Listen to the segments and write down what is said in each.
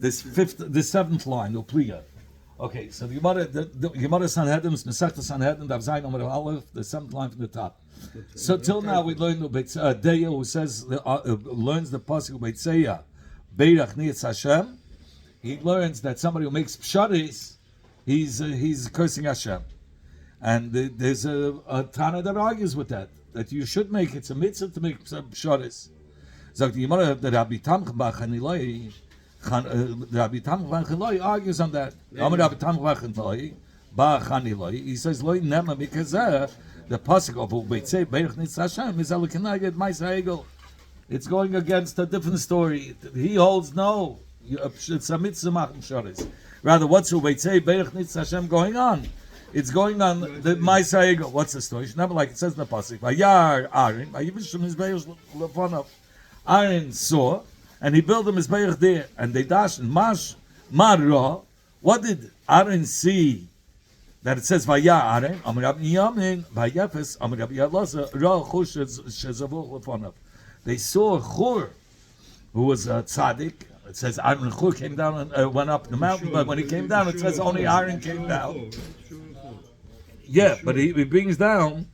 the seventh line, Upliya. Okay, so the Gemara Sanhedrin, Masechta Sanhedrin, Dav Zayin Amar Aleph, the seventh line from the top. So till now we learned Deya, who says learns the pasuk Beitzeya, Beirach Nitz Hashem. He learns that somebody who makes psharis, he's cursing Hashem, and there's a Tana that argues with that you should make it's a mitzvah to make psharis. Sagt die Gemara that Rabbi Tamch Bar Chanilai. Rabbi Tamch Bar Chanilai argues on that. Rabbi Tamch Bar Chanilai. He says Loi Nema because the pasuk of Beitzei Beirach Nitz Hashem is Elokinaged Ma'aseh Egel. It's going against a different story. He holds no. It's a mitzvah machem sharis. Rather, what's Beitzei Beirach Nitz Hashem going on? It's going on the Ma'aseh Egel. What's the story? It's never like it says in the pasuk. Vayar Aaron. Vayivishim his Beirach lefonav. Aaron saw, and he built him his Beirach there, and they dashed and Marra. What did Aaron see? That it says Vayar Aaron. Amar Rabbi Yamin Vayefes Amar Rabbi Yalaza Ra Chush Shezavuch lefonav. They saw Chur, who was a tzaddik. It says Aaron and Chur came down and went up the mountain, but when he came down, it says only Aaron came down. Yeah, but he brings down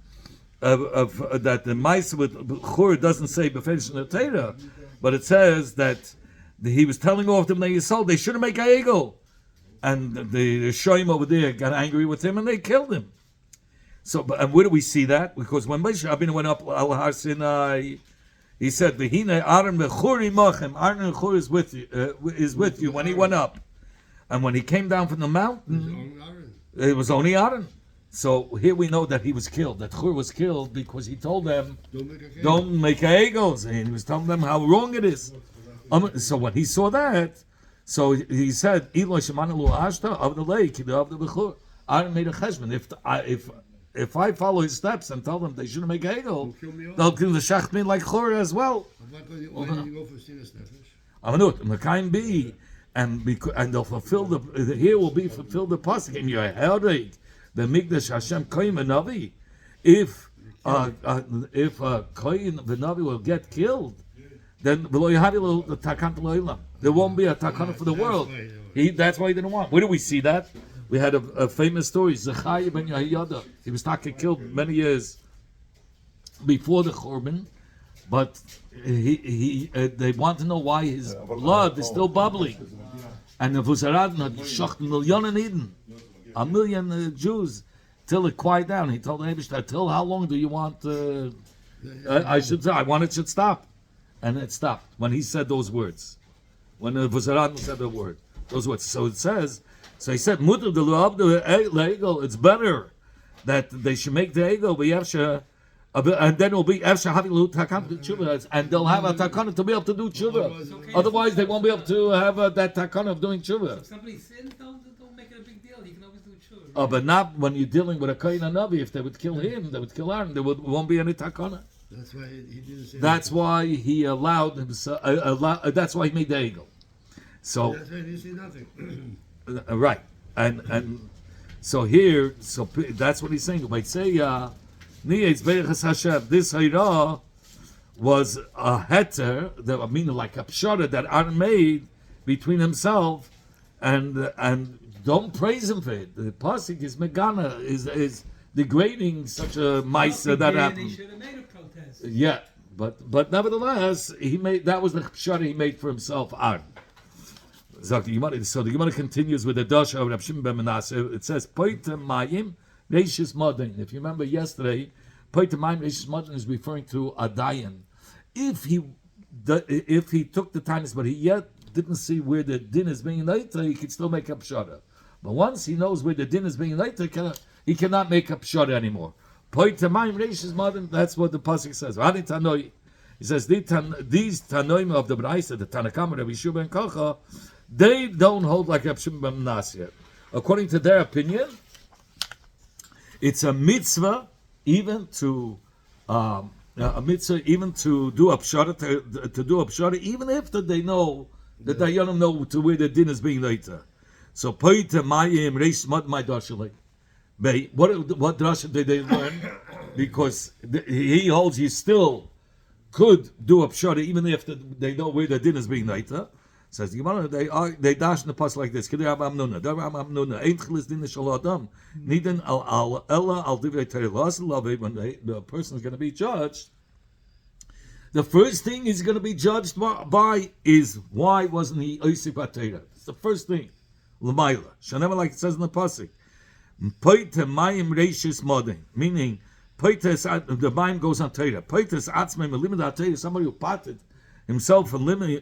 that the mice with Chur doesn't say befesh in the Torah, but it says that he was telling off them they sold. They shouldn't make a egel, and the shoyim over there got angry with him and they killed him. So, and where do we see that? Because when Moshe Rabbeinu went up Al Har Sinai, he said, "V'hine Aaron v'Chur imachem." Aaron and Chur is with you when he went up, and when he came down from the mountain, it was only Aaron. So here we know that he was killed. That Chur was killed because he told them, "Don't make egos," and he was telling them how wrong it is. So when he saw that, so he said, "Ilo shemanu ashta of the lake of the bechur." Aaron made a cheshbon. If I follow his steps and tell them they shouldn't make egel, they'll kill the shachmin like Chur as well. Mekayim be, and they'll fulfill here will be fulfilled the pasuk in your herod. The Mikdash Hashem Koyin V'Navi, if Koyin V'Navi will get killed, then there won't be a takana for the world. That's why he didn't want. Where do we see that? We had a famous story. Zechariah ben Yehoyada. He was killed many years before the Churban, but they want to know why his blood is still bubbling. And the Vuzaradin had shocked millionen Eden. 1 million Jews, till it quiet down. He told the Eibishter, till how long do you want? I want it should stop, and it stopped when he said those words. When the Vuzaradin said those words. So it says. So he said, "Mutter the egel." It's better that they should make the egel, and then it will be efsha havilu takan tshuva, and they'll have a takana to be able to do tshuva. Otherwise, they won't be able to have that takana of doing tshuva. If somebody sins, don't make it a big deal. You can always do tshuva. Oh, but not when you're dealing with a Kohen Navi. If they would kill him, they would kill Aaron. There won't be any takana. That's why he didn't say. That's why he allowed himself. That's why he made the egel. So that's why he didn't say nothing. Right, and so here, so that's what he's saying. Might say, "Niyetz Beirachas Hashem." This Hayra was a heter, that meaning like a pshara that Aaron made between himself and don't praise him for it. The pasuk is megana is degrading such a ma'aser that happened. They should have made a protest. Yeah, but nevertheless, that was the pshara he made for himself, Aaron. So the Gemara continues with the Dasha of Reb Shimon ben Manasseh. It says, "Poitem mayim reishis modin." If you remember yesterday, Poitem mayim reishis modin is referring to a dayan. If he took the time, but he yet didn't see where the din is being later, he could still make up shara. But once he knows where the din is being later, he cannot make up shara anymore. Poitem mayim reishis modin. That's what the pasuk says. Rani tanoi. He says these tanoim of the Braisa, the Tanakama, Rabbi Yeshua ben Kocha, they don't hold like Reb Shimon ben Manasseh. According to their opinion, it's a mitzvah even to do a pshara, to do a pshara, even if they know that they don't know to where the din is being later. So poite mayim reish mad my dashalei. What drasha did they learn? Because he holds you still could do a pshara even if they know where the din is being later. Says the Gemara, they dash in the pasuk like this. Kedei Rabbi Amnuna, Dar Rabbi Amnuna, Ein Chilis Din Shel Adam, Niden al Ella al Divrei Torah. When the person is going to be judged, the first thing he's going to be judged by is why wasn't he Oisik B'Torah? It's the first thing. L'mayla. Shanever, like it says in the pasuk, Poite Mayim Reishis Modin, meaning the mayim goes on Torah. Poites Atzmei Melimud Torah, somebody who parted himself from learning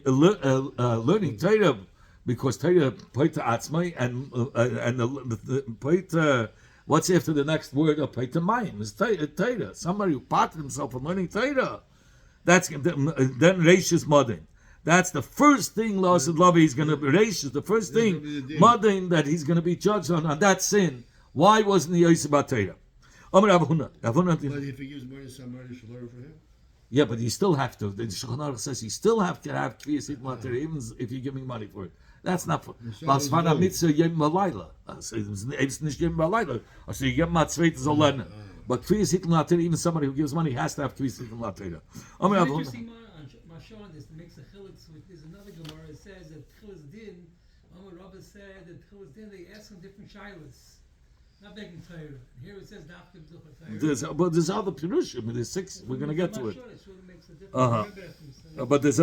Torah, because Torah Poite Atzmei and the Poite. What's after the next word of Poite Mayim is Torah. Somebody who parted himself from learning Torah. That's then Reishis Modin. That's the first thing Lasid Lavi he's going to Reishis. The first thing Modin that he's going to be judged on that sin. Why wasn't he Yosef Torah? But if he gives money to somebody, should learn for him. Yeah, but you still have to. The Shulchan Aruch says you still have to have Kviyas Hitman Torah, even if you give me money for it. That's not for. Basfana Mitzvah Yom Balayla. It's not Yom Balayla. So you get Matzveit as a learner. But Kviyas Hitman Torah, even somebody who gives money has to have Kviyas Hitman Torah. Interesting Mashal on this makes a chiluk. There's another Gemara that says that Chilas Din, Rabbi said that Chilas Din, they ask him different shilas. Not making Torah. Here it says Dafka B'Zucha Torah. There's other Pirushim. There's 6. We're going to get to it. But there's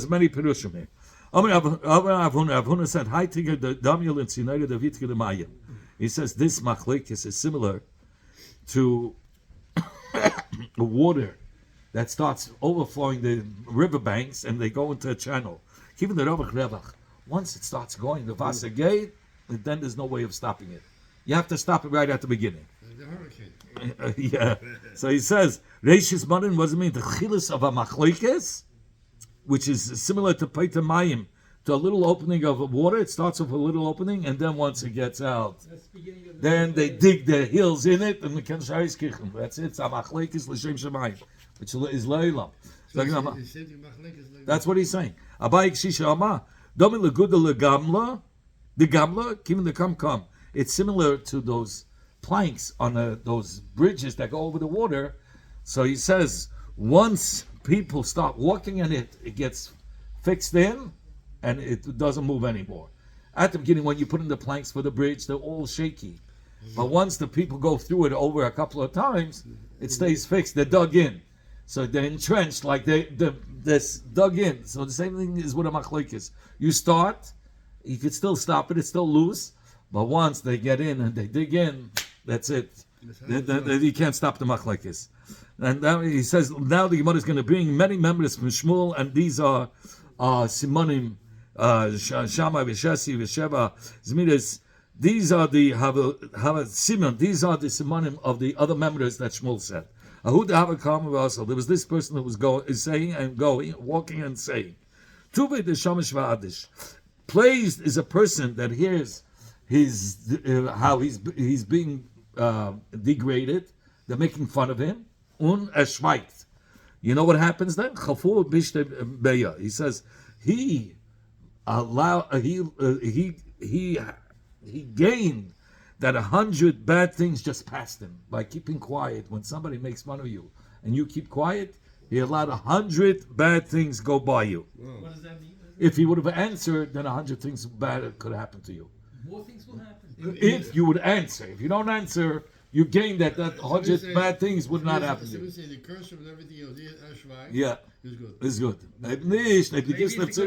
many Pirushim here. Avuna said, "Hi Tigger the Damiel and Sinai the Vitke the Mayim." He says this machlekes is similar to water that starts overflowing the riverbanks and they go into a channel. Even the Revach, once it starts going, the Wasser gate, then there's no way of stopping it. You have to stop it right at the beginning. The hurricane. Yeah. So he says, Reishis Marin was mean the chilis of a machlekes, which is similar to Paita Mayim, to a little opening of water. It starts with a little opening, and then once it gets out, then they dig their heels in it, and the Kenshayis Kichem. That's it. It's a machlekes l'shem shemayim, which is leilam. That's what he's saying. Abayik Shisha Amah, Domi leguda legamla, the gamla, kimin the kam. It's similar to those planks on those bridges that go over the water. So he says, once people start walking in it, it gets fixed in, and it doesn't move anymore. At the beginning, when you put in the planks for the bridge, they're all shaky. But once the people go through it over a couple of times, it stays fixed. They're dug in. So they're entrenched, like they're dug in. So the same thing is with a machlekes. You start, you could still stop it, it's still loose. But once they get in and they dig in, that's it. You can't stop the machlekes. And now he says, now the Gemara is going to bring many members from Shmuel, and these are Simonim, Shammai, Veshesi, Vesheva, Zmiris. These are the Simon. These are the Simonim of the other members that Shmuel said. There was this person who was walking and saying, Tuve de Shamish Va'adish. Praised is a person that hears how he's being degraded. They're making fun of him. Schweigt. You know what happens then? He says he gained that 100 bad things just passed him by keeping quiet. When somebody makes fun of you and you keep quiet, he allowed 100 bad things go by you. What does that mean? If he would have answered, then 100 things bad could happen to you. More things will happen. If you would answer. If you don't answer, you gain that 100 bad things would not happen to you. The curse and everything else, yeah, is good. It's good. Maybe it's a good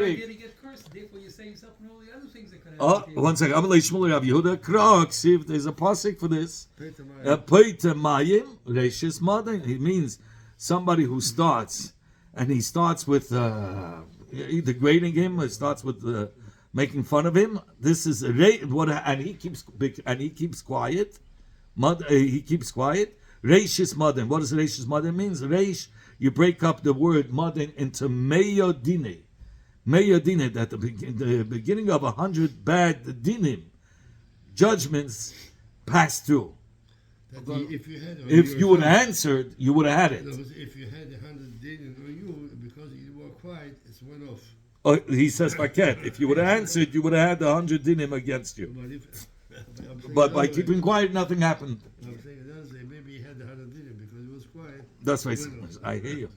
idea to get cursed, therefore you save yourself from all the other things that could happen. One second. Amalei Shmuel Rav Yehuda Krok. See if there's a pasuk for this. Peita Mayim Reishis Madin. It means somebody who starts, and he starts with degrading him. It starts with making fun of him. This is and he keeps quiet. He keeps quiet. Reishis Madin. What does Reishis Madin means? Reish. You break up the word Madin into Meyodine. Meyodine, that the beginning of 100 bad dinim, judgments pass through. If you would have answered, you would have had it. No, if you had 100 dinim on you, because you were quiet, it's one off. He says, Paket, if you would have answered, you would have had the 100 dinim against you. But by keeping quiet, nothing happened. I'm saying maybe he had 100 dinim because he was quiet. That's right. I hear you.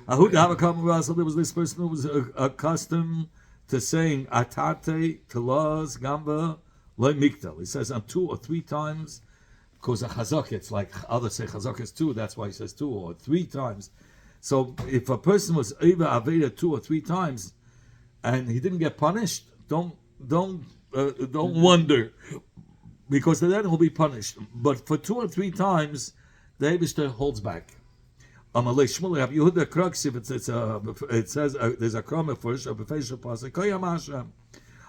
There was this person who was accustomed to saying Atate Telas Gamba Loy Mikdal. He says on 2 or 3 times, because a chazak, it's like others say chazak is 2, that's why he says 2 or 3 times. So if a person was over Aveda 2 or 3 times and he didn't get punished, don't wonder, because then he'll be punished. But for 2 or 3 times, the Eibishter holds back. Amalei Shmuel Rabbi Yehuda Kraksiv, it says there's a krama first, a befeisha pasuk. Koyam Hashem,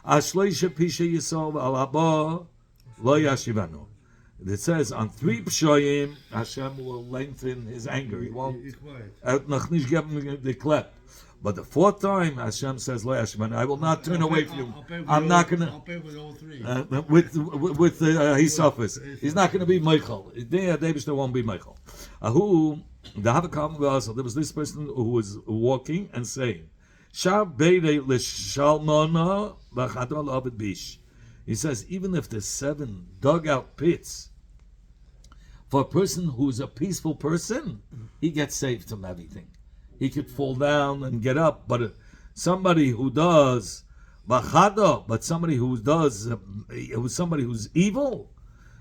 Ashleisha Pisha Yisov Al Haba Lo Yashivanu. It says on 3 pshoyim, Hashem will lengthen His anger. He won't noch nicht geben the clap. But the 4th time, Hashem says, Lo Yashivanu, I will not turn away from you. I'm not going to. I'll pay with all 3. With he suffers. He's not going to be Michael. There won't be Michael. Who the Havakam was, there was this person who was walking and saying, Shab Beire Lishalmona Bachadol Abed Bish. He says, even if there's 7 dugout pits, for a person who's a peaceful person, he gets saved from everything. He could fall down and get up, but somebody who does Bachada, but somebody who does, somebody who's evil,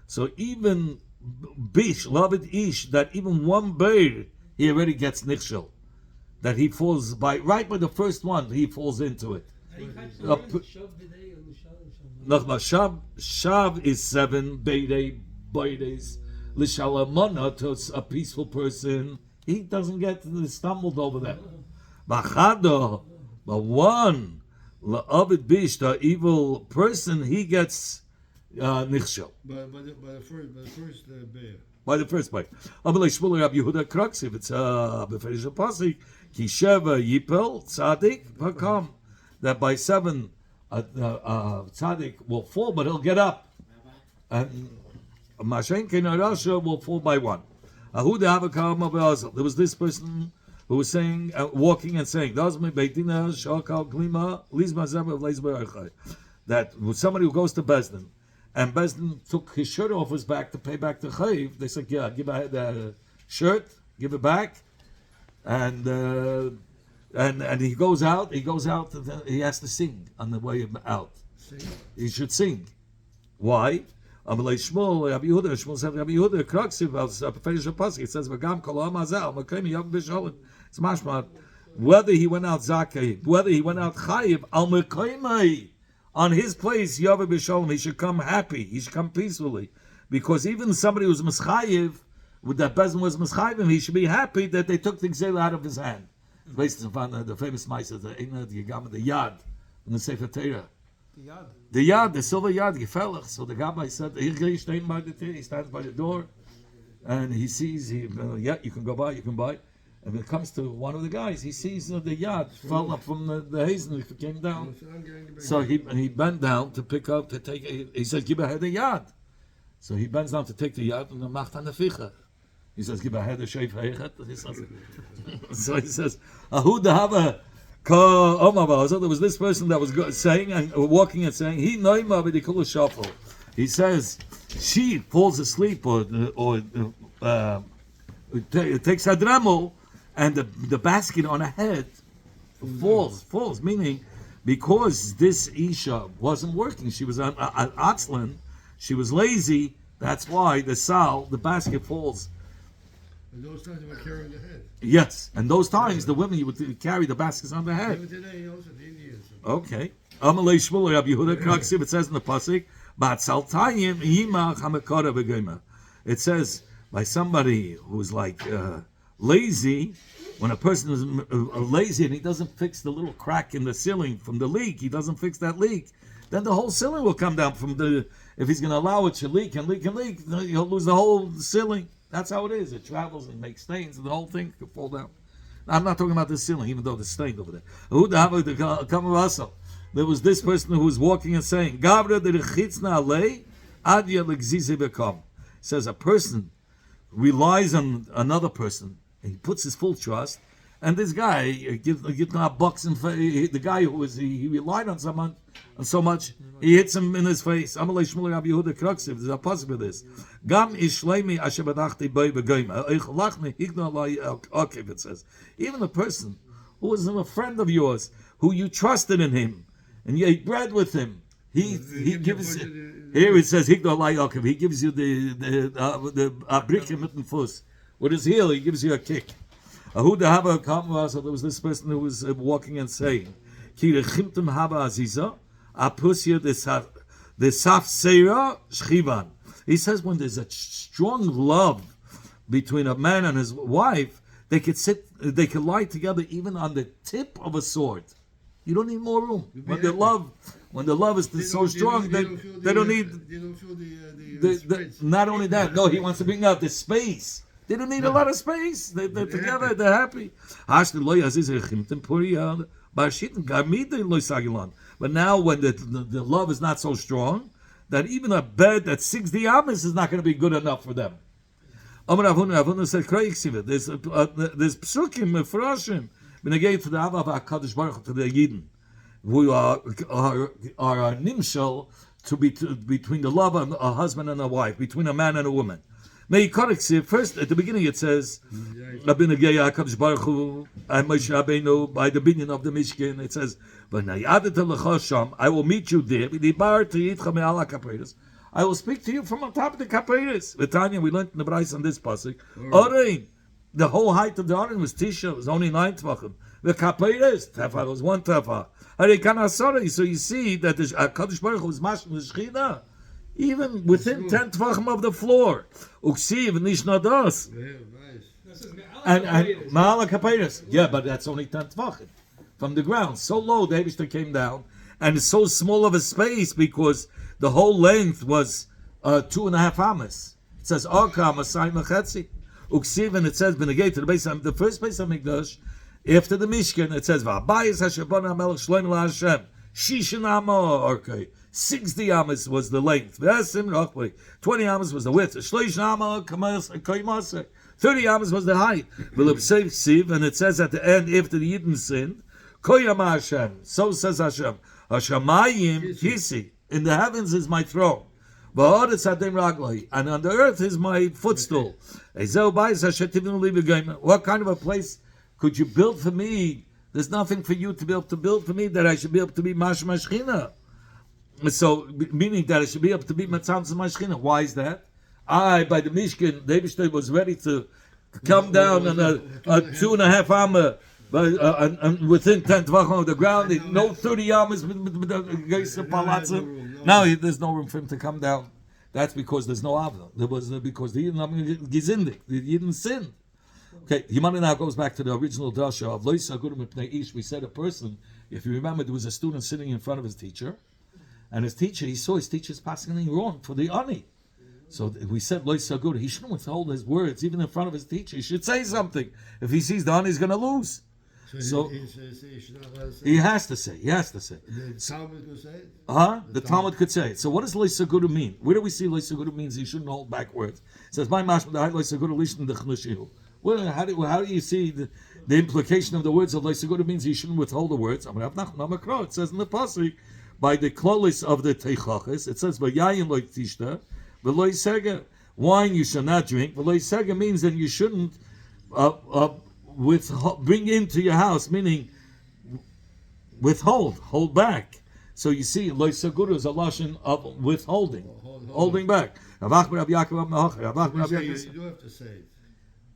so even Bish, Lavid Ish, that even one bird, he already gets nichshel. That he falls right by the first one, he falls into it. Shav is 7, Beides, Lishalamana, to a peaceful person, he doesn't get stumbled over them. Bachado, but one, La'avid Bish, the evil person, he gets nichshel. By the first bite. Amalei Shmuel Rabbi Yehuda Kraksiv, it's beferish pasuk, Ki Sheva Yipel Tzadik Vakam, that by 7 Tzadik will fall, but he'll get up, and Mashen Kenarasha will fall by 1. There was this person who was saying, walking and saying, that somebody who goes to Bezdin, and Bezdin took his shirt off his back to pay back the chayiv. They said, yeah, give the shirt, give it back, and he goes out, he has to sing on the way out. He should sing. Why? Amalei Shmuel, Rabbi Yehuda said, Rabbi Yehuda, Kraksiv, it says, V'gam kol ha'am hazeh, Makayim yav b'sholim. It's mashma, whether he went out Zakay, whether he went out Chayiv, Al Makayim, on his place, Yav b'sholim, he should come happy, he should come peacefully. Because even somebody who's Mischayiv, with that Bezin was Mischayim, he should be happy that they took the Gzela out of his hand. Based on the famous Maisa, the Yad, in the Sefer Torah. The Yad, the silver Yad, Gefelach. So the Gabbai said, he stands by the door, and he sees, yeah, you can go by, you can buy. And when it comes to one of the guys, he sees the Yad fell up from the hazel, it came down. So he bent down to pick up, to take, he says, give a head a Yad. So he bends down to take the Yad, and the macht an the Ficha. He says, give a head a sheif heichet. So he says, Ahu dahava ka omava. So there was this person that was saying, and walking and saying, he noima v'dikulu shafel. He says, she falls asleep or takes her dremel, and the basket on her head falls, meaning because this Isha wasn't working, she was on Atzlan, she was lazy, that's why the basket falls. And those times they were carrying the head. Yes, and those times the women you would carry the baskets on their head. Even today also, the Indians. Okay. Amalei Shmuel Rabbi Yehuda Kraksiv, it says in the pasuk, Ba'atzaltayim yimach hamakara v'geima. It says by somebody who's like lazy. When a person is lazy and he doesn't fix the little crack in the ceiling from the leak, he doesn't fix that leak, then the whole ceiling will come down from the. If he's going to allow it to leak and leak and leak, he'll lose the whole ceiling. That's how it is. It travels and makes stains, and the whole thing could fall down. I'm not talking about the ceiling, even though there's stained over there. There was this person who was walking and saying, says a person relies on another person, and he puts his full trust, and this guy gives bucks and the guy he relied on someone and so much, he hits him in his face. Amalei Shmuel Rabbi Yehuda Kraksiv, there's a puzzle for this. Gam ishleimi asher badachti boi v'goyma eichlachni higna lai okev, it says. Even a person who was a friend of yours, who you trusted in him, and you ate bread with him. He gives here it says Higdol Layakim. He gives you the brikim mit dem Fuss. With his heel, he gives you a kick. Ahu the Haba Kamwa. So there was this person who was walking and saying, Ki rechimtem Haba Aziza, Apusya the Saf Seira Shchivan. He says when there's a strong love between a man and his wife, they could lie together even on the tip of a sword. You don't need more room. When the love is so strong, they don't need. They don't feel the space. Not only that, no, he wants to bring out the space. They don't need a lot of space. They're together. They're happy. But now, when the love is not so strong, that even a bed that's 60 amas is not going to be good enough for them. There's psukim mefrashim b'negei to the Ava of HaKadosh Baruch Hu, to the Yidden, who are a nimshal between the love of a husband and a wife, between a man and a woman. First, at the beginning, it says, b'negei HaKadosh Baruch Hu and Moshe Rabbeinu by the binyan of the Mishkan. It says, I will meet you there. I will speak to you from on top of the kapeiros. Tanya, we learned in the Brais on this pasuk. Orein, the whole height of the Orein was Tisha. It was only 9 tvachim. The kapeiros tefa was 1 tefa. So you see that the Kadosh Baruch Hu was mashal the Shechina, even within 10 tvachim of the floor. Uksiv nishnadas. And ma'ala kapeiros. Yeah, but that's only 10 tvachim from the ground. So low, the Eibishter came down, and it's so small of a space because the whole length was 2.5 amas. It says Arka Amasai Machetzi. Uksiv, and it says Benegay to the first place of Mikdash, after the Mishkan, it says Va'bayis Hashabana Melech Shloim LaHashem. Shishin Amma okay. 60 amas was the length. 20 amas was the width. Shloish Amma Kaimasek. 30 amas was the height. And it says at the end, after the Yidden sinned, Koyama Hashem. So says Hashem. Hashemayim Kisi. In the heavens is my throne. And on the earth is my footstool. What kind of a place could you build for me? There's nothing for you to be able to build for me that I should be able to be Mashmashchina. So, meaning that I should be able to be Matzanz Mashchina. Why is that? By the Mishkan, the Eibishter was ready to come down on a 2.5 amma. And within 10 tvachim of the ground, no 30 yamas now there's no room for him to come down. That's because there's no avla. Because the Yidden gizindik, the Yidden sinned. Okay, Yimana now goes back to the original dasha of Lois Agurim Mipnei Ish. We said a person, if you remember, there was a student sitting in front of his teacher, and his teacher, he saw his teacher's passing wrong for the ani. So we said Lois Agurim, he shouldn't withhold his words even in front of his teacher. He should say something. If he sees the ani, he's going to lose. So he has to say. He has to say. The Talmud could say it? The Talmud could say it. So what does Loisaguru mean? Where do we see Loisaguru means he shouldn't hold back words? It says, "My mashma the Loisaguru lishn the chnushihu." Well, how do you see the implication of the words of Loisaguru means he shouldn't withhold the words? It says in the pasuk by the klolis of the teichachis. It says, "V'yayin lo tishta, v'lo yisega." Wine you shall not drink. V'lo yisega means that you shouldn't bring into your house, meaning hold back. So you see, loisaguru is a lashon of withholding, holding back. You do have to say it.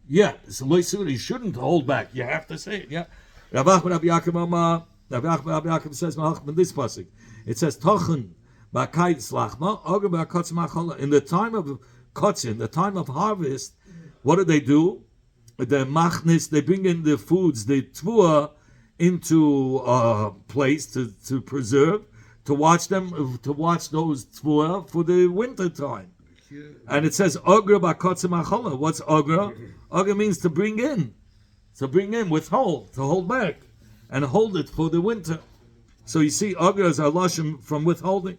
Yeah, so loisaguru, you shouldn't hold back. You have to say it. Yeah. Rav Yaakov says in this pasuk, it says tochen b'akayit slachma oger b'akotz ma'chola. In the time of kotzin, the time of harvest, what do? The machnis, they bring in the foods, the tvua, into a place to preserve, to watch those tvua for the winter time. And it says ogra b'kotzim achola. What's ogra? Ogra means to bring in, withhold, to hold back, and hold it for the winter. So you see, ogra is a lashon from withholding.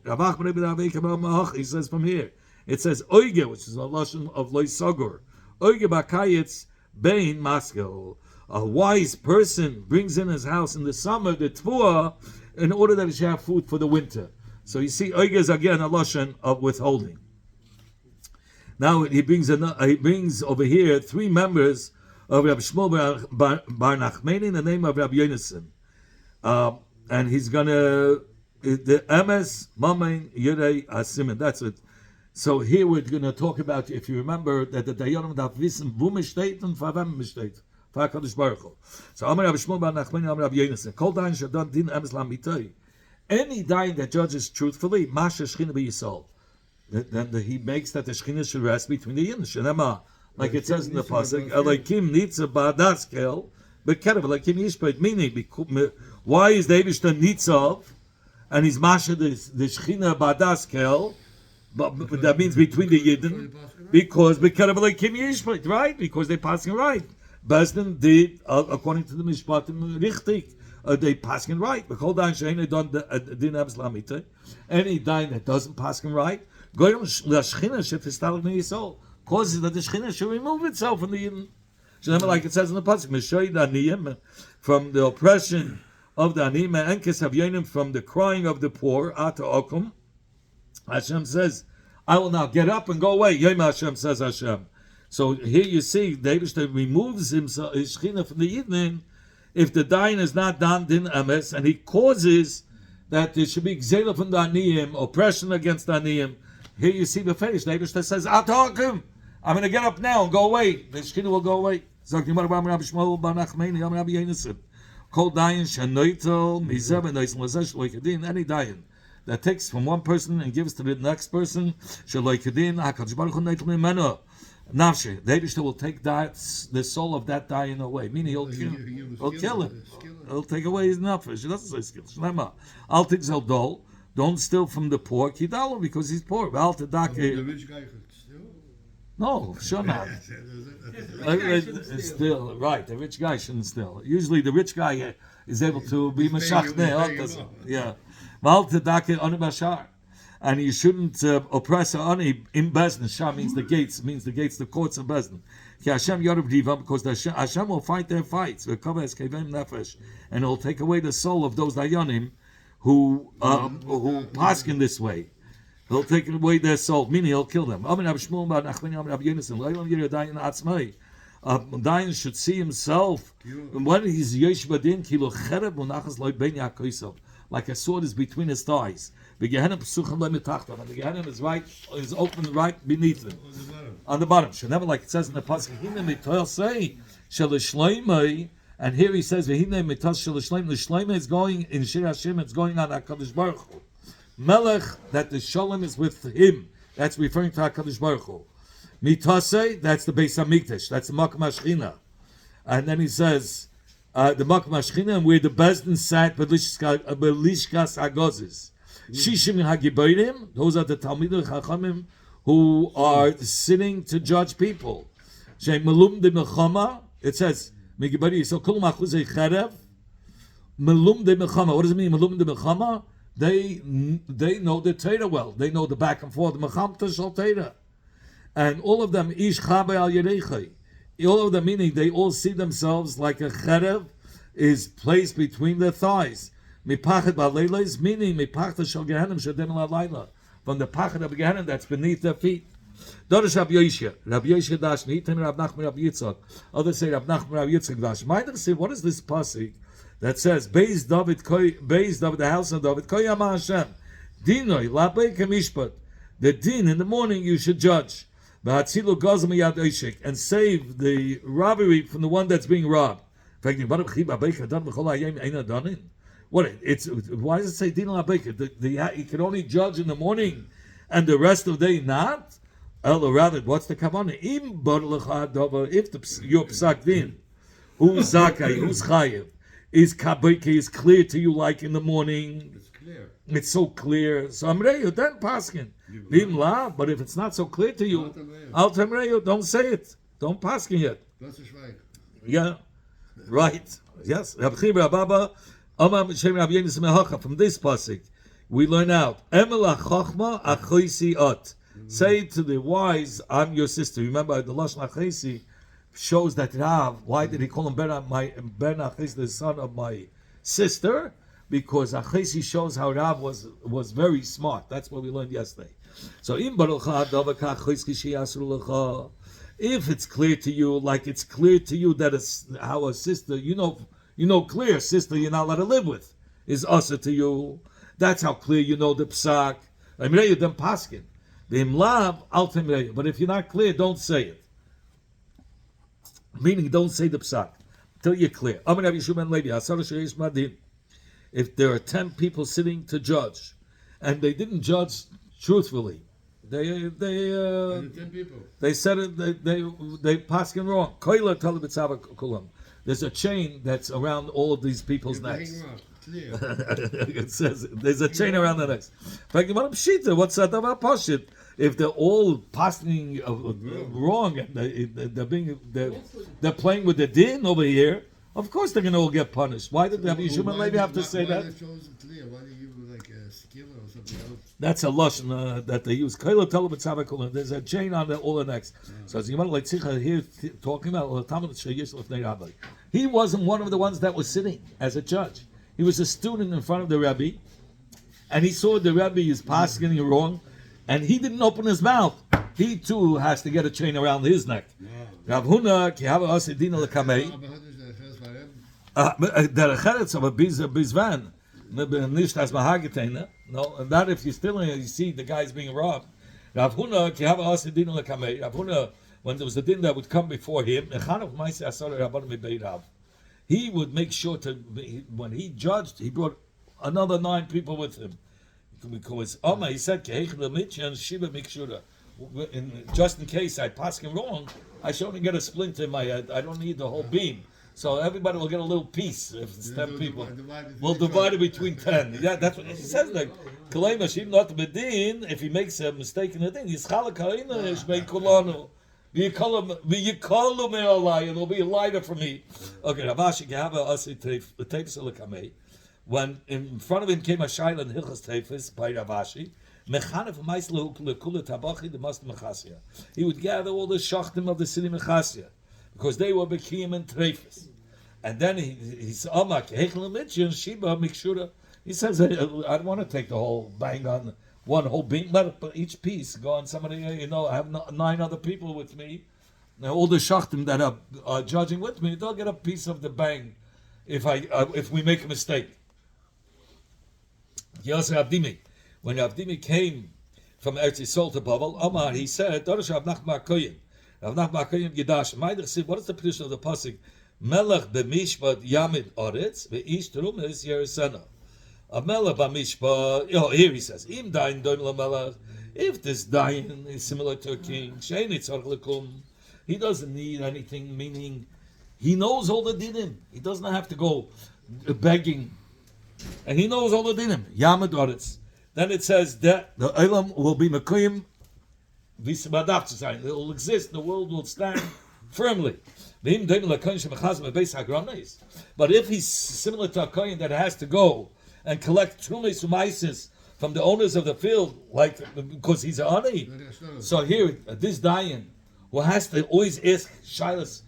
He says from here, it says oige, which is a lashon of loisagor. Oige b'kayitz. Bain Maskell, a wise person brings in his house in the summer the tvua in order that he should have food for the winter. So you see, Oige is again a lashon of withholding. Now he brings over here 3 members of Rabbi Shmuel Bar Nachmani in the name of Rabbi Yonason, and he's gonna the emes mamain yirei asimin. That's it. So here we're going to talk about, if you remember, that the dayanim darf wissen, wo man steht und vor wem man steht. Vor HaKadosh Baruch Hu. So Amar Rabbi Shmuel bar Nachmani, Amar Rabbi Yonasan, Kol dayan shadon din emes lamitoi. Any dayan that judges truthfully, masha shchina b'yisol. Then he makes that the shchina should rest between the yin. Shenema, like it says in the pasuk, Elokim nitza ba'adas kel, b'kerev Elokim yishpeit. Meaning, why is the Eibishter nitzav, and he's masha the shchina ba'adas kel? But that means between the Yidden, because right? Because they passing right. Bezdin did according to the Mishpatim richtig. They passing right. Any dine that doesn't passing right, causes that the Shechina should remove itself from the Yidden. Like it says in the pasuk, from the oppression of the Aniyim, Enkes Havyonim, from the crying of the poor, Ata Okum. Hashem says, I will now get up and go away. Yom Hashem says Hashem. So here you see, David removes himself, his Shechina from the evening, if the dayan is not done din emes, and he causes that there should be gzela from the aniyim, oppression against the aniyim. Here you see the face. David says, I'll talk him. I'm going to get up now and go away. The Shechina will go away. Kol dayan shenoitel mizeh b'nois l'zeh shlo yikadin. Any dayan that takes from one person and gives to the next person, shelo yikadin HaKadosh Baruch Hu noitel mimeno nafshe. The Eibishter will take the soul of that dayan away. Meaning he'll kill him. He'll take away his nafesh. He doesn't say skill. Shlema al tigzel dol. Don't steal from the poor. Kidalo, because he's poor. Al tedake. The rich guy could steal? No, sure not. Still. Still, right. The rich guy shouldn't steal. Usually the rich guy is able to be mashachneh. Yeah. And you shouldn't oppress ani in Bezdin. Shah means the gates, the courts of Bezdin. Because Hashem will fight their fights. And he'll take away the soul of those dayanim who paskin this way. He'll take away their soul, meaning he'll kill them. Dayan should see himself when he's yesh badin kilo chereb unachas loy ben yakosav, like a sword is between his thighs. The Gehenna psuchim lemitachtav, and the Gehenna is open right beneath him, on the bottom. Never, like it says in the pasuk, hine mitoel say shalishleimai, and here he says v'hine mitos shalishleim. The shleima is going in Shir Hashem. It's going on HaKadosh Baruch Hu. Melech, that the shalom is with him. That's referring to HaKadosh Baruch Hu. Mitase, that's the Beis Hamikdash, that's the Makom HaShechina. And then he says, the Makom HaShechina, and where the Bezdin sat, Belishkas Agozis. Shishim HaGiborim, those are the Talmidei Chachamim who are sitting to judge people. Shem Melum de Mechama, it says, Megibari, so Kul Machuzei Cherev, Melum de Mechama. What does it mean, Melum de Mechama? They know the Torah well. They know the back and forth, Mechamta Shal Torah. And all of them, ish chabe al yerechai. All of them meaning they all see themselves like a cherev is placed between their thighs. Mipachet ba'leilis, meaning mipachet shal gehenim shadem la'layla. From the pachet of gehenim that's beneath their feet. Dorish Rabbi Yoshe. Rabbi Yoshe dash nitin Rab Nachman Rab Yitzchak. Others say Rab Nachman Rab Yitzchak dash. Might say, what is this pasuk that says, Beis David, the house of David, Koyama Hashem, Dinoi, Labei Kamishpat. The din in the morning you should judge. And save the robbery from the one that's being robbed. What it's why does it say din labeka? You can only judge in the morning and the rest of the day not. Or rather, what's the kavanah? If your psak din, who's zakai, who's chayev, is kabeke is clear to you like in the morning. It's clear. It's so clear. So amreyu then paskin. But if it's not so clear to you, al temreyu, don't say it. Don't paskin yet. Yeah, right. Yes. From this pasuk, we learn out. Say to the wise, I'm your sister. Remember the lashon achesi shows that Rav. Why did he call him Ben Achesi, the son of my sister? Because Achesi shows how Rav was very smart. That's what we learned yesterday. So if it's clear to you, like it's clear to you that it's how a sister, you know clear sister you're not allowed to live with is usher to you. That's how clear you know the psak. Amreyu dem paskin. V'im lav al temreyu. But if you're not clear, don't say it. Meaning, don't say the psak till you're clear. If there are 10 people sitting to judge, and they didn't judge truthfully, they said it. They paskin wrong. There's a chain that's around all of these people's necks. It says there's a chain around the necks. What's that about pashit? If they're all passing wrong and they're playing with the din over here, of course they're going to all get punished. Why did Rabbi Yishmael Levi have to say that? That's a lashon that they use. There's a chain on all the necks. So as Yishmael here talking about, he wasn't one of the ones that was sitting as a judge. He was a student in front of the Rebbe, and he saw the Rebbe is passing wrong, and he didn't open his mouth. He too has to get a chain around his neck. Rav Huna ki have asidina lekamei. Der cheretz aber bis wann? Nicht as mahagetena. No, and that if you're still in, you see the guy's being robbed. Rav Huna ki have asidina lekamei. Rav Huna, when there was a din that would come before him, he would make sure to, when he judged, he brought another 9 people with him. Because he said, just in case I pass him wrong, I should only get a splinter in my head. I don't need the whole beam. So everybody will get a little piece if it's 10 people. We'll divide it between 10. Yeah, that's what he says. Like, if he makes a mistake in the thing, it'll be lighter for me. Okay, Ravashi, when in front of him came a shayla and Hilchas Teifis by Ravashi, he would gather all the shachtim of the city Mechasia, because they were Bekim and Treifis. And then he said, he says, I don't want to take the whole bang on one whole beam, let each piece go on somebody, I have 9 other people with me. Now all the shachtim that are judging with me, they'll get a piece of the bang if we make a mistake. Yosef Abdimi, when Abdimi came from Eretz Yisrael to Bavel, Omar, he said, what is the position of the pasuk? Melech b'mishpat yamid oretz ve'ish terumas yerisena. A melech b'mishpat. Here he says, im dayin doim lamelech. If this dayin is similar to a king, shein itzarch lekum. He doesn't need anything. Meaning, he knows all the dinim. He doesn't have to go begging, and he knows all the dinim. Yamid oretz. Then it says that the Olam will be Mekayim Visabadav. It will exist, the world will stand firmly. But if he's similar to a Kohen that has to go and collect Trumes Umaisis from the owners of the field, like because he's an Ani. So here, this Dayan, who has to always ask Shilas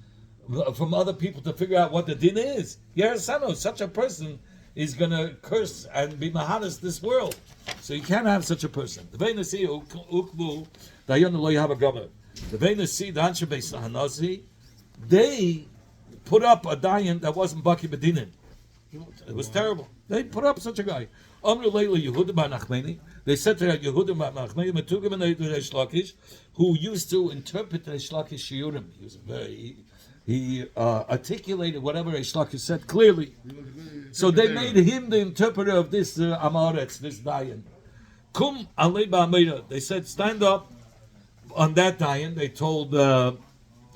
from other people to figure out what the din is. Yerisano, such a person is going to curse and be mahanas this world. So you can't have such a person. The Veinasi ukbu dayan lo yahav gomer. The Veinasi the Anshe Beis Hanazi, they put up a dayan that wasn't baki bedinin. It was terrible. They put up such a guy. Amru leila Yehuda bar Nachmani. They said to Yehuda bar Nachmani, Metugim and Reish Lakish, who used to interpret Reish Lakish shiurim. He was he articulated whatever Reish Lakish said clearly. So they made him the interpreter of this Amaretz, this Dayan. Kum alei ba'amira. They said, stand up on that Dayan. They told Rabbi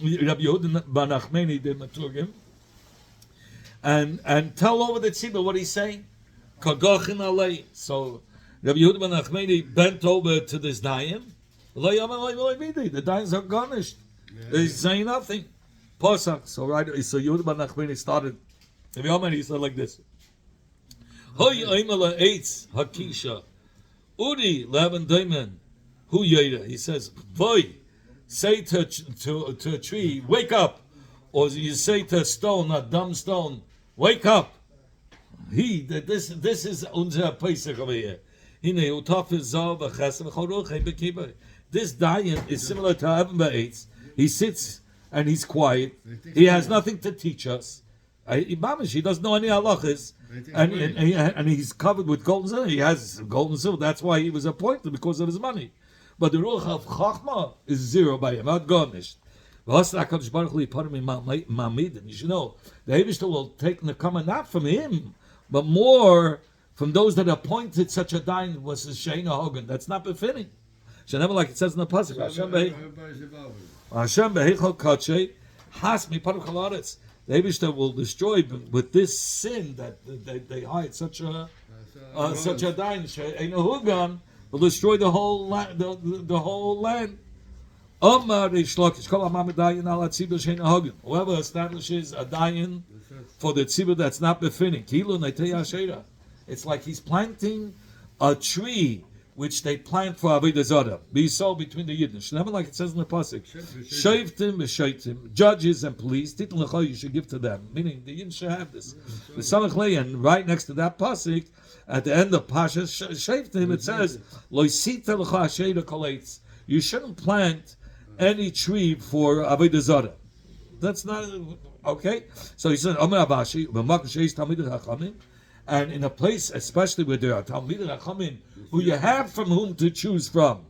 Yehuda bar Nachmani, the Maturgim, and tell over the tzibur what he's saying. Kagochin alei. So Rabbi Yehuda bar Nachmani bent over to this Dayan. The Dayans are garnished. They say nothing. Posach. So Yehuda bar Nachmani started. He said like this. Hoy oimala eitz hakisha. Uri levan daimen. Hu yeda. He says, boy, say to a tree, wake up. Or you say to a stone, a dumb stone, wake up. This is unser Pesach over here. This Dayan is similar to Eben Ba'etz. He sits and he's quiet. He has nothing to teach us. He doesn't know any halachas, and he's covered with gold and silver. He has gold and silver. That's why he was appointed, because of his money. But the ruach of chachma is zero by him, not garnished. You should know the Eibishter will take nekama not from him, but more from those that appointed such a dain was sheina hogan. That's not befitting. Never, like it says in the pasuk. Hashem behechol kachay has mi paru chalaretz. The Eibishter will destroy with this sin that they hide such a dain sheina hogan. Will destroy the whole land. The whole land. Whoever establishes a dayan for the tzibur that's not befitting, it's like he's planting a tree which they plant for avodah zarah. Be so between the Yidden. Never, like it says in the pasuk, shayvtim v'shaytim, judges and police. Titul lecha, you should give to them. Meaning the Yidden should have this. The Samach Lei, and right next to that pasuk, at the end of Pasha shayvtim, it says loisita lecha asheira koleitz. You shouldn't plant any tree for avodah zarah. That's not okay. So he said, Amar Abashi, and in a place, especially where there are Talmidei Chachamim, who you have from whom to choose from,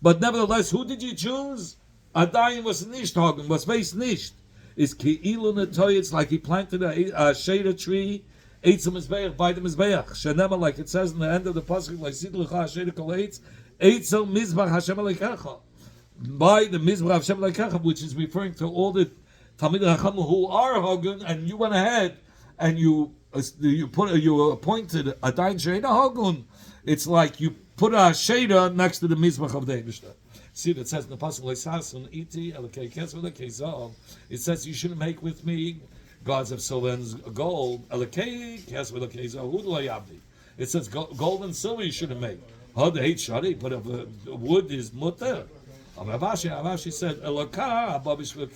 but nevertheless, who did you choose? Adayin was nicht hagen, was based nicht. Is ki'ilu netoy? It's like he planted a shade tree, ate some mizbeach, by the mizbeach. Shenema, like it says in the end of the pasuk, like sidlucha shade kol eitz, ate some mizbach Hashem alekecha. By the Mizrah of Shem Lekecha, which is referring to all the Talmidei Chachamim who are Hagun, and you went ahead and you appointed a Dain Sheina Hagun. It's like you put a Sheda next to the Mizrah of the Eibishter. See, it says in the pasuk Leisasun Iti Elokei Kesel Elokei Zav. It says you shouldn't make with me gods of silver and gold. Elokei Kesel Elokei Zav Hu Yabdi. It says gold and silver you shouldn't make. Had hate shari, but wood is mutter. Ravashi said, "Elokah above Ishvil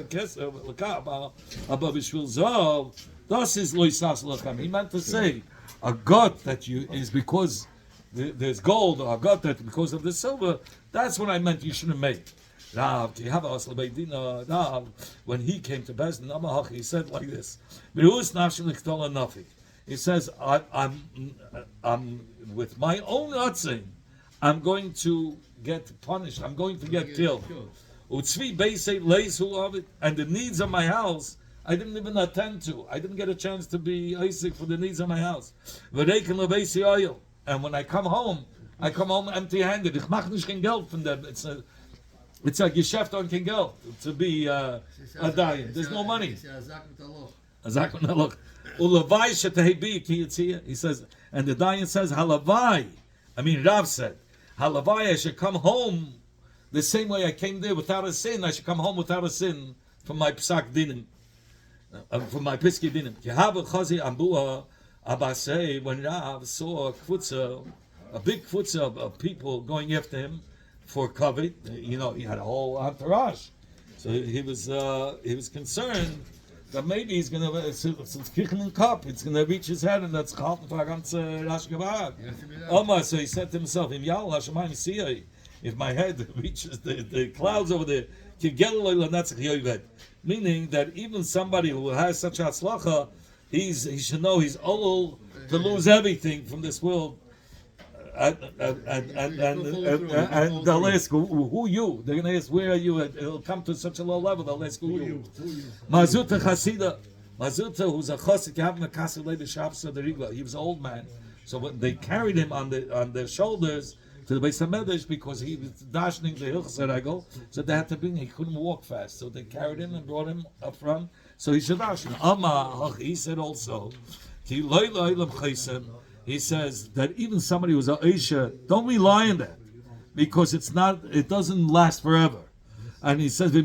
Keser, Elokah above Ishvil Zav." Thus is loisas elokam. He meant to say a god that you is because there's gold, or a god that because of the silver. That's what I meant. You shouldn't make. Rav, when he came to Bezdin, he said like this: he says, "I'm with my own utzing. I'm going to get punished. I'm going to get killed. And the needs of my house, I didn't even attend to. I didn't get a chance to be Isaac for the needs of my house. And when I come home empty-handed. Ich mach nicht kein Geld von dem. It's a Geschäft on kein Geld to be a dayan. There's no money. He says, and the dayan says, halavai. Rav said, halavai, I should come home the same way I came there without a sin. I should come home without a sin from my psak dinim, from my piski dinim. When Rav saw a big kvutza of people going after him for covet, he had a whole entourage. So he was concerned that maybe he's going to, it's cup, it's going to reach his head, and that's so he said to himself, if my head reaches the clouds over there, meaning that even somebody who has such a tzlacha, he should know he's all to lose everything from this world. And they'll ask, who you? They're going to ask, where are you? It'll come to such a low level, they'll ask, who you? Mazuta Chasida. Mazuta, who's a chassid, he was an old man. So when they carried him on their shoulders to the Beis HaMedrash because he was dashing the Hilchos HaRegel, so they had to bring him. He couldn't walk fast. So they carried him and brought him up front. So he should dash him. He said also, he says that even somebody who's a Aisha, don't rely on that, because it doesn't last forever. And he says,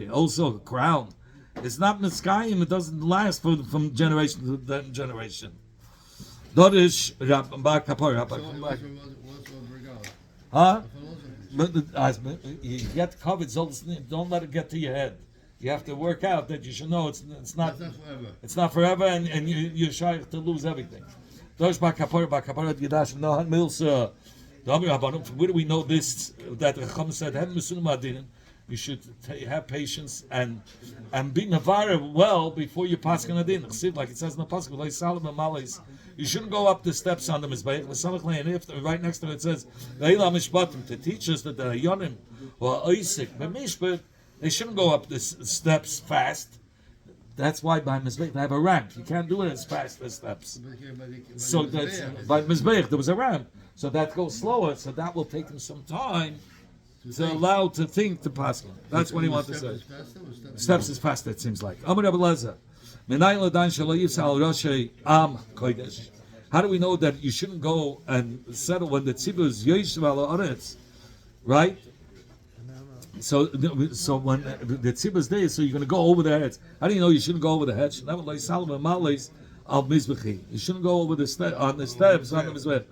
also a crown. It's not Miskayim, it doesn't last from generation to generation. Dorish huh? But you get covered, so don't let it get to your head. You have to work out that you should know it's not forever. It's not forever, and you're shy to lose everything. Where do we know this? That the Chacham said, you should have patience and be Navara well before you pass Ganadin. Like it says in the Pasuk, you shouldn't go up the steps on the Mizbeach. And if right next to it says, to teach us that the Yonim or Isaac, they shouldn't go up the steps fast. That's why by Mizbeach they have a ramp. You can't do it as fast as steps. So that's by Mizbeach there was a ramp. So that goes slower. So that will take them some time to allow to think to pass. That's what he wants to say. Steps is faster, it seems like. How do we know that you shouldn't go and settle when the tzibur is yeshiv ala aretz, right? So when the tzibur is there, so you're going to go over the heads. How do you know you shouldn't go over the heads? You shouldn't go over the steps on the mizbech.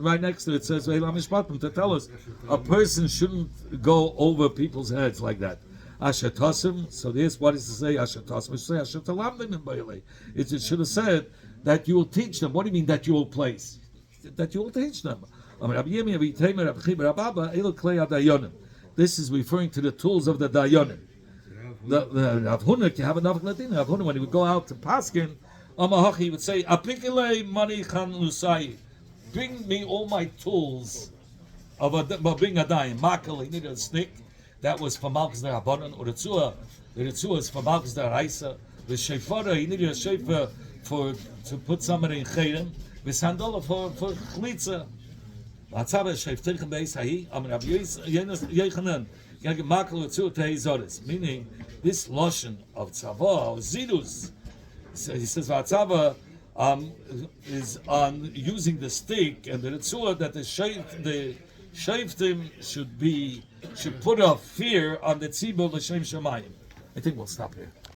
Right next to it says to tell us a person shouldn't go over people's heads like that. Ashatosim. So this, what is to say Ashatosim? It should say Ashatalamdim. It should have said that you will teach them. What do you mean that you will place? That you will teach them. This is referring to the tools of the Dayanim. The Rav Huna, you have enough Latin. Rav Huna, when he would go out to Paskin, he would say, bring me all my tools of being a dayan. Makal, he needed a stick that was for Malchus the Rabbanon, or the Tzua is for Malchus the Raisa. The Shefara, he needed a Shefer to put somebody in Chayrim. The Sandola for Chlitza. Meaning this lotion of tzava or zidus. So he says Vatzava is on using the stick and the tzua that the shayftim should put a fear on the tzibur l'shem shemayim. I think we'll stop here.